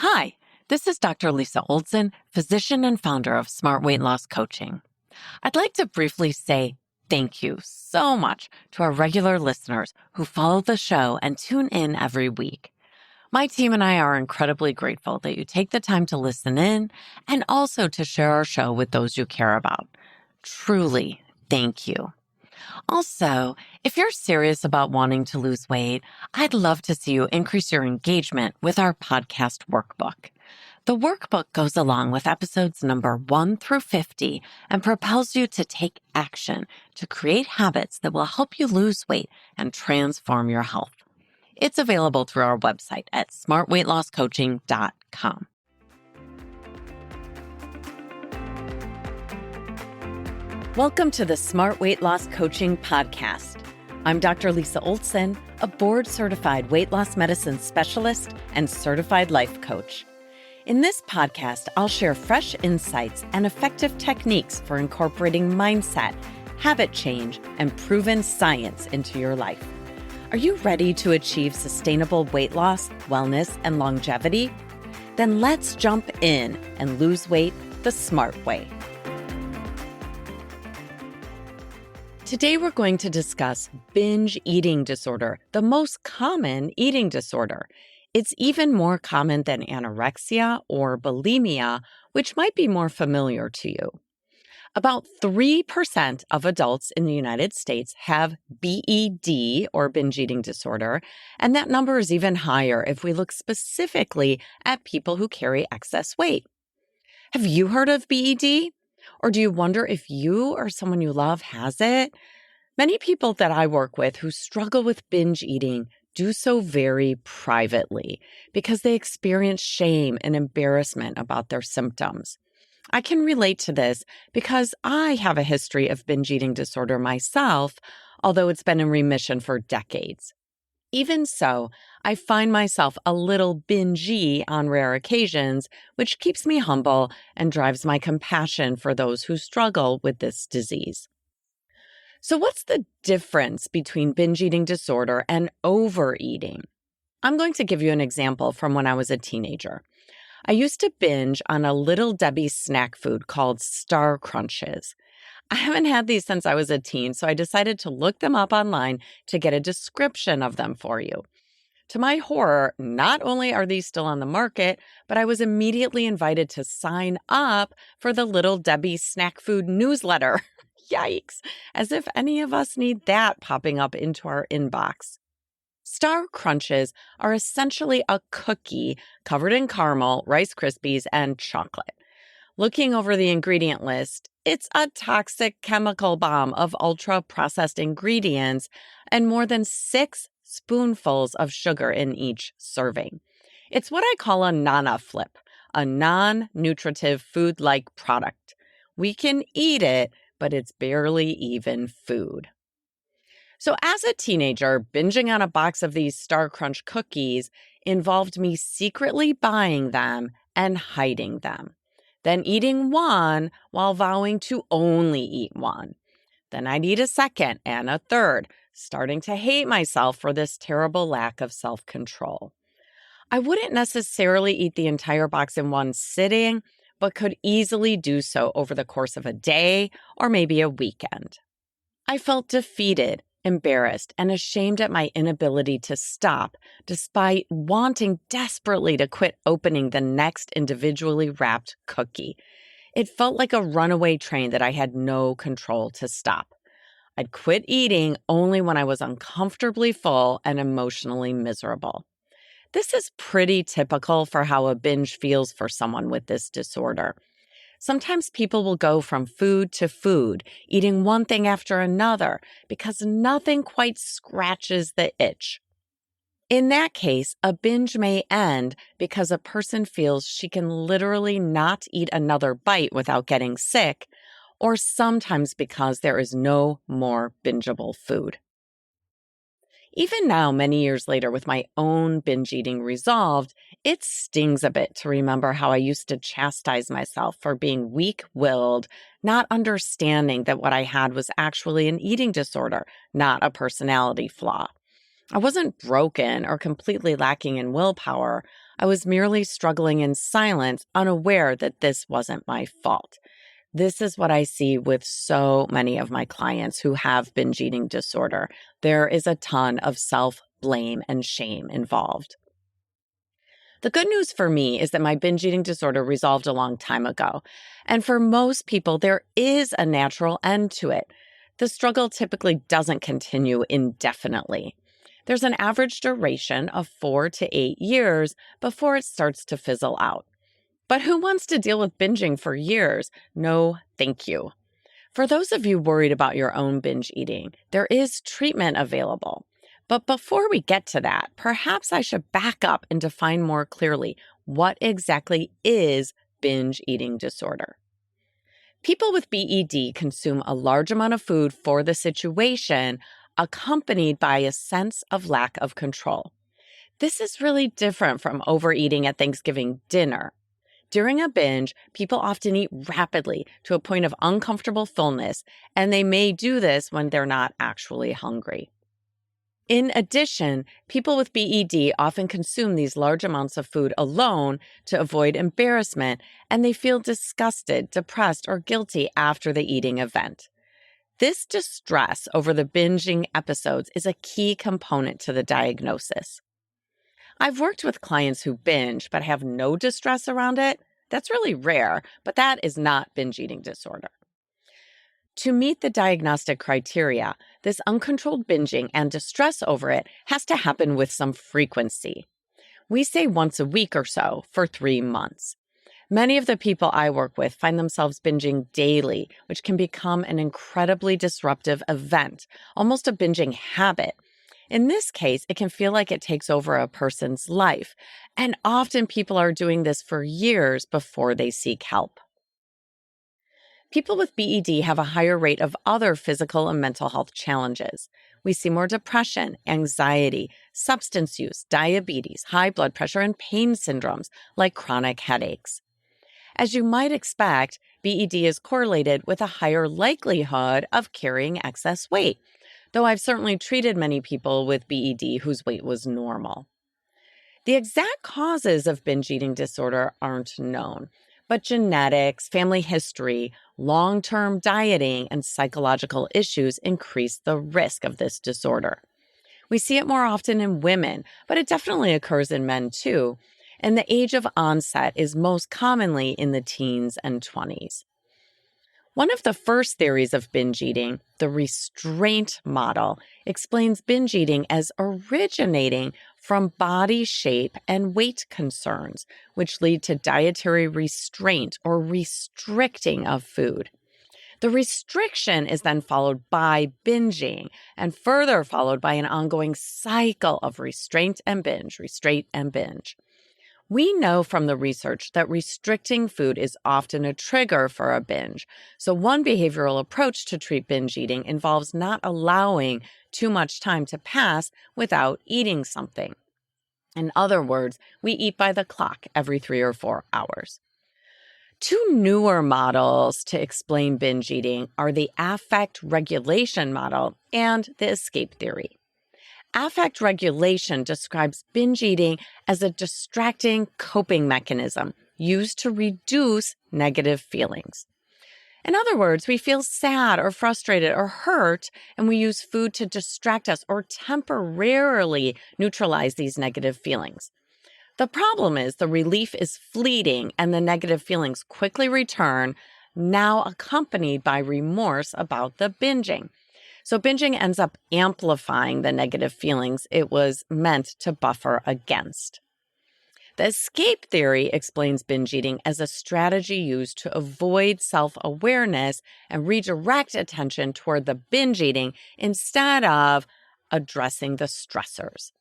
Hi, this is Dr. Lisa Olson, physician and founder of Smart Weight Loss Coaching. I'd like to briefly say thank you so much to our regular listeners who follow the show and tune in every week. My team and I are incredibly grateful that you take the time to listen in and also to share our show with those you care about. Truly, thank you. Also, if you're serious about wanting to lose weight, I'd love to see you increase your engagement with our podcast workbook. The workbook goes along with episodes number 1 through 50 and propels you to take action to create habits that will help you lose weight and transform your health. It's available through our website at smartweightlosscoaching.com. Welcome to the Smart Weight Loss Coaching Podcast. I'm Dr. Lisa Olson, a board-certified weight loss medicine specialist and certified life coach. In this podcast, I'll share fresh insights and effective techniques for incorporating mindset, habit change, and proven science into your life. Are you ready to achieve sustainable weight loss, wellness, and longevity? Then let's jump in and lose weight the smart way. Today, we're going to discuss binge eating disorder, the most common eating disorder. It's even more common than anorexia or bulimia, which might be more familiar to you. About 3% of adults in the United States have BED or binge eating disorder, and that number is even higher if we look specifically at people who carry excess weight. Have you heard of BED? Or do you wonder if you or someone you love has it? Many people that I work with who struggle with binge eating do so very privately because they experience shame and embarrassment about their symptoms. I can relate to this because I have a history of binge eating disorder myself, although it's been in remission for decades. Even so, I find myself a little bingey on rare occasions, which keeps me humble and drives my compassion for those who struggle with this disease. So what's the difference between binge eating disorder and overeating? I'm going to give you an example from when I was a teenager. I used to binge on a Little Debbie snack food called Star Crunches. I haven't had these since I was a teen, so I decided to look them up online to get a description of them for you. To my horror, not only are these still on the market, but I was immediately invited to sign up for the Little Debbie snack food newsletter. Yikes, as if any of us need that popping up into our inbox. Star Crunches are essentially a cookie covered in caramel, Rice Krispies, and chocolate. Looking over the ingredient list, it's a toxic chemical bomb of ultra-processed ingredients and more than 6 spoonfuls of sugar in each serving. It's what I call a Nana flip, a non-nutritive food-like product. We can eat it, but it's barely even food. So as a teenager, binging on a box of these Star Crunch cookies involved me secretly buying them and hiding them. Then eating one while vowing to only eat one. Then I'd eat a second and a third, starting to hate myself for this terrible lack of self-control. I wouldn't necessarily eat the entire box in one sitting, but could easily do so over the course of a day or maybe a weekend. I felt defeated, embarrassed, and ashamed at my inability to stop, despite wanting desperately to quit opening the next individually wrapped cookie. It felt like a runaway train that I had no control to stop. I'd quit eating only when I was uncomfortably full and emotionally miserable. This is pretty typical for how a binge feels for someone with this disorder. Sometimes people will go from food to food, eating one thing after another, because nothing quite scratches the itch. In that case, a binge may end because a person feels she can literally not eat another bite without getting sick, or sometimes because there is no more bingeable food. Even now, many years later, with my own binge eating resolved, it stings a bit to remember how I used to chastise myself for being weak-willed, not understanding that what I had was actually an eating disorder, not a personality flaw. I wasn't broken or completely lacking in willpower. I was merely struggling in silence, unaware that this wasn't my fault. This is what I see with so many of my clients who have binge eating disorder. There is a ton of self-blame and shame involved. The good news for me is that my binge eating disorder resolved a long time ago. And for most people, there is a natural end to it. The struggle typically doesn't continue indefinitely. There's an average duration of 4 to 8 years before it starts to fizzle out. But who wants to deal with binging for years? No, thank you. For those of you worried about your own binge eating, there is treatment available. But before we get to that, perhaps I should back up and define more clearly what exactly is binge eating disorder. People with BED consume a large amount of food for the situation, accompanied by a sense of lack of control. This is really different from overeating at Thanksgiving dinner. During a binge, people often eat rapidly to a point of uncomfortable fullness, and they may do this when they're not actually hungry. In addition, people with BED often consume these large amounts of food alone to avoid embarrassment, and they feel disgusted, depressed, or guilty after the eating event. This distress over the binging episodes is a key component to the diagnosis. I've worked with clients who binge but have no distress around it. That's really rare, but that is not binge eating disorder. To meet the diagnostic criteria, this uncontrolled binging and distress over it has to happen with some frequency. We say once a week or so for 3 months. Many of the people I work with find themselves binging daily, which can become an incredibly disruptive event, almost a binging habit. In this case, it can feel like it takes over a person's life, and often people are doing this for years before they seek help. People with BED have a higher rate of other physical and mental health challenges. We see more depression, anxiety, substance use, diabetes, high blood pressure, and pain syndromes like chronic headaches. As you might expect, BED is correlated with a higher likelihood of carrying excess weight, though I've certainly treated many people with BED whose weight was normal. The exact causes of binge eating disorder aren't known, but genetics, family history, long-term dieting, and psychological issues increase the risk of this disorder. We see it more often in women, but it definitely occurs in men too, and the age of onset is most commonly in the teens and 20s. One of the first theories of binge eating, the restraint model, explains binge eating as originating from body shape and weight concerns, which lead to dietary restraint or restricting of food. The restriction is then followed by binging, and further followed by an ongoing cycle of restraint and binge, restraint and binge. We know from the research that restricting food is often a trigger for a binge. So one behavioral approach to treat binge eating involves not allowing too much time to pass without eating something. In other words, we eat by the clock every 3 or 4 hours. Two newer models to explain binge eating are the affect regulation model and the escape theory. Affect regulation describes binge eating as a distracting coping mechanism used to reduce negative feelings. In other words, we feel sad or frustrated or hurt, and we use food to distract us or temporarily neutralize these negative feelings. The problem is the relief is fleeting and the negative feelings quickly return, now accompanied by remorse about the binging. So binging ends up amplifying the negative feelings it was meant to buffer against. The escape theory explains binge eating as a strategy used to avoid self-awareness and redirect attention toward the binge eating instead of addressing the stressors.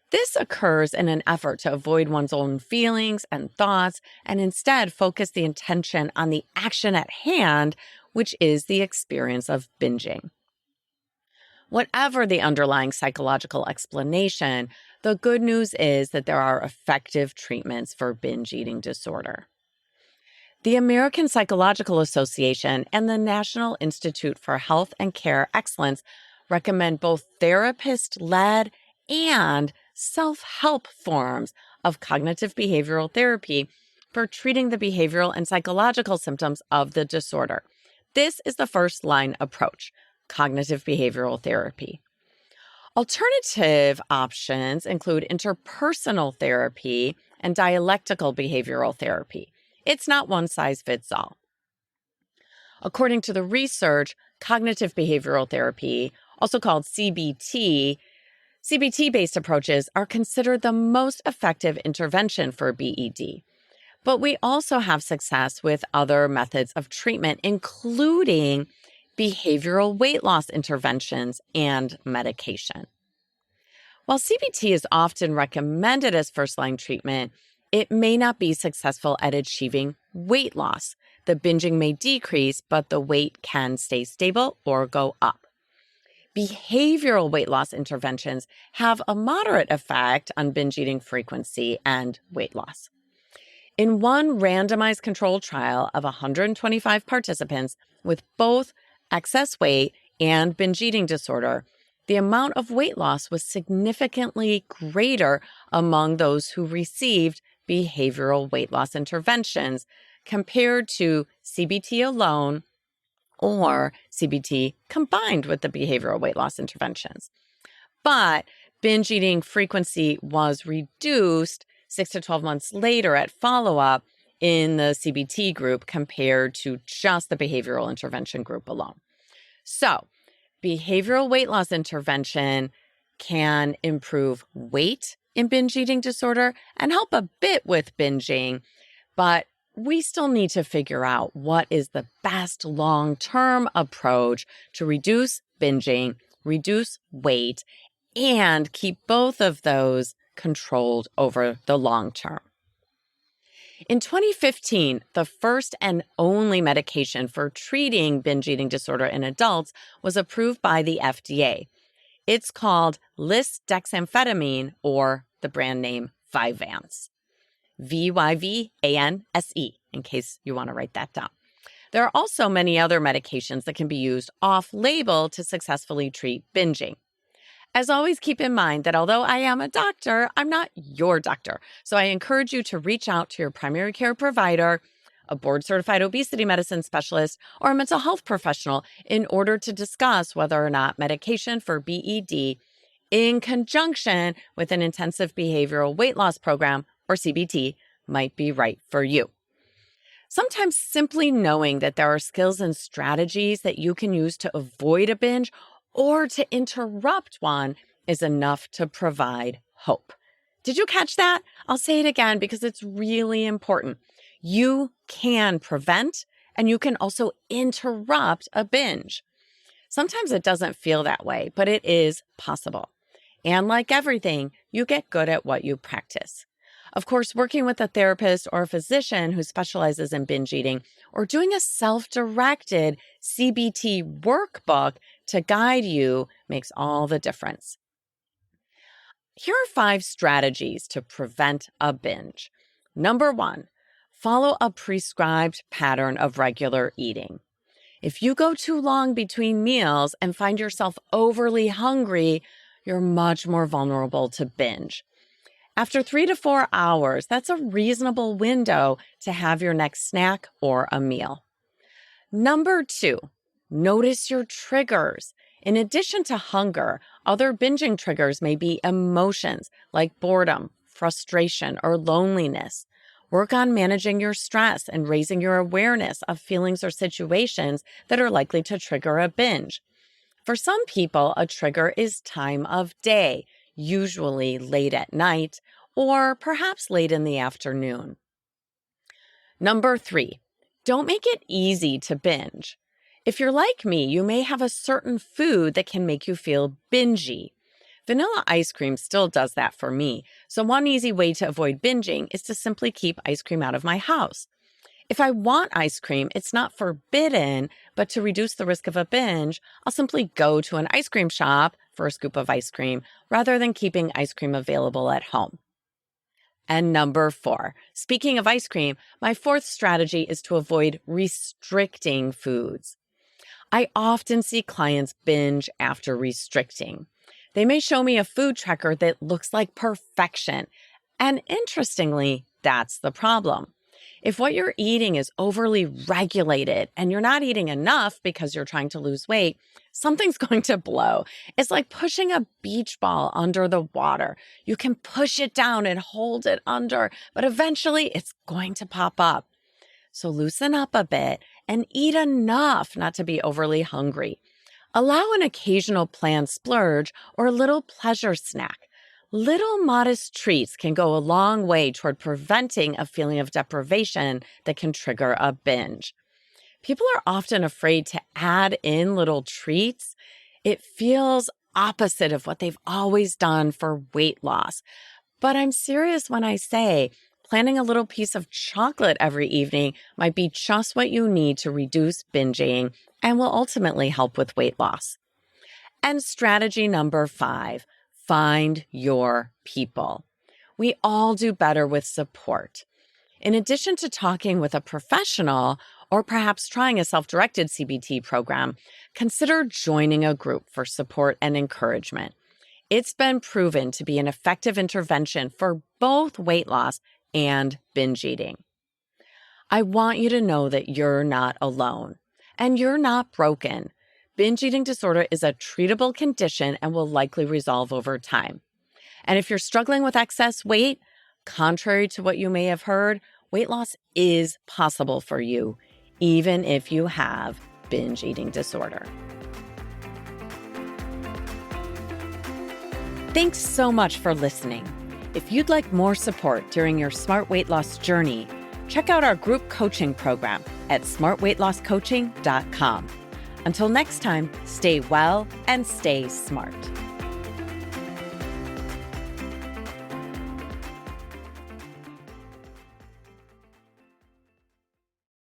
This occurs in an effort to avoid one's own feelings and thoughts and instead focus the attention on the action at hand, which is the experience of binging. Whatever the underlying psychological explanation, the good news is that there are effective treatments for binge eating disorder. The American Psychological Association and the National Institute for Health and Care Excellence recommend both therapist-led and self-help forms of cognitive behavioral therapy for treating the behavioral and psychological symptoms of the disorder. This is the first-line approach, cognitive behavioral therapy. Alternative options include interpersonal therapy and dialectical behavioral therapy. It's not one size fits all. According to the research, cognitive behavioral therapy, also called CBT, CBT-based approaches are considered the most effective intervention for BED. But we also have success with other methods of treatment, including behavioral weight loss interventions and medication. While CBT is often recommended as first-line treatment, it may not be successful at achieving weight loss. The binging may decrease, but the weight can stay stable or go up. Behavioral weight loss interventions have a moderate effect on binge eating frequency and weight loss. In one randomized controlled trial of 125 participants with both excess weight and binge eating disorder, the amount of weight loss was significantly greater among those who received behavioral weight loss interventions compared to CBT alone or CBT combined with the behavioral weight loss interventions. But binge eating frequency was reduced 6 to 12 months later at follow-up in the CBT group compared to just the behavioral intervention group alone. So, behavioral weight loss intervention can improve weight in binge eating disorder and help a bit with binging, but we still need to figure out what is the best long-term approach to reduce binging, reduce weight, and keep both of those controlled over the long term. In 2015, the first and only medication for treating binge eating disorder in adults was approved by the FDA. It's called lisdexamfetamine, or the brand name Vyvanse. Vyvanse, in case you want to write that down. There are also many other medications that can be used off-label to successfully treat binging. As always, keep in mind that although I am a doctor, I'm not your doctor. So I encourage you to reach out to your primary care provider, a board-certified obesity medicine specialist, or a mental health professional in order to discuss whether or not medication for BED in conjunction with an intensive behavioral weight loss program, or CBT, might be right for you. Sometimes simply knowing that there are skills and strategies that you can use to avoid a binge or to interrupt one is enough to provide hope. Did you catch that? I'll say it again because it's really important. You can prevent and you can also interrupt a binge. Sometimes it doesn't feel that way, but it is possible. And like everything, you get good at what you practice. Of course, working with a therapist or a physician who specializes in binge eating, or doing a self-directed CBT workbook to guide you makes all the difference. Here are 5 strategies to prevent a binge. Number 1, follow a prescribed pattern of regular eating. If you go too long between meals and find yourself overly hungry, you're much more vulnerable to binge. After 3 to 4 hours, that's a reasonable window to have your next snack or a meal. Number 2, notice your triggers. In addition to hunger, other binging triggers may be emotions like boredom, frustration, or loneliness. Work on managing your stress and raising your awareness of feelings or situations that are likely to trigger a binge. For some people, a trigger is time of day, usually late at night, or perhaps late in the afternoon. Number 3, don't make it easy to binge. If you're like me, you may have a certain food that can make you feel bingy. Vanilla ice cream still does that for me, so one easy way to avoid binging is to simply keep ice cream out of my house. If I want ice cream, it's not forbidden, but to reduce the risk of a binge, I'll simply go to an ice cream shop for a scoop of ice cream rather than keeping ice cream available at home. And number 4, speaking of ice cream, my 4th strategy is to avoid restricting foods. I often see clients binge after restricting. They may show me a food tracker that looks like perfection. And interestingly, that's the problem. If what you're eating is overly regulated and you're not eating enough because you're trying to lose weight, something's going to blow. It's like pushing a beach ball under the water. You can push it down and hold it under, but eventually it's going to pop up. So loosen up a bit and eat enough not to be overly hungry. Allow an occasional planned splurge or a little pleasure snack. Little modest treats can go a long way toward preventing a feeling of deprivation that can trigger a binge. People are often afraid to add in little treats. It feels opposite of what they've always done for weight loss. But I'm serious when I say planning a little piece of chocolate every evening might be just what you need to reduce binging and will ultimately help with weight loss. And strategy number 5, find your people. We all do better with support. In addition to talking with a professional or perhaps trying a self-directed CBT program, consider joining a group for support and encouragement. It's been proven to be an effective intervention for both weight loss and binge eating. I want you to know that you're not alone and you're not broken. Binge eating disorder is a treatable condition and will likely resolve over time. And if you're struggling with excess weight, contrary to what you may have heard, weight loss is possible for you, even if you have binge eating disorder. Thanks so much for listening. If you'd like more support during your smart weight loss journey, check out our group coaching program at smartweightlosscoaching.com. Until next time, stay well and stay smart.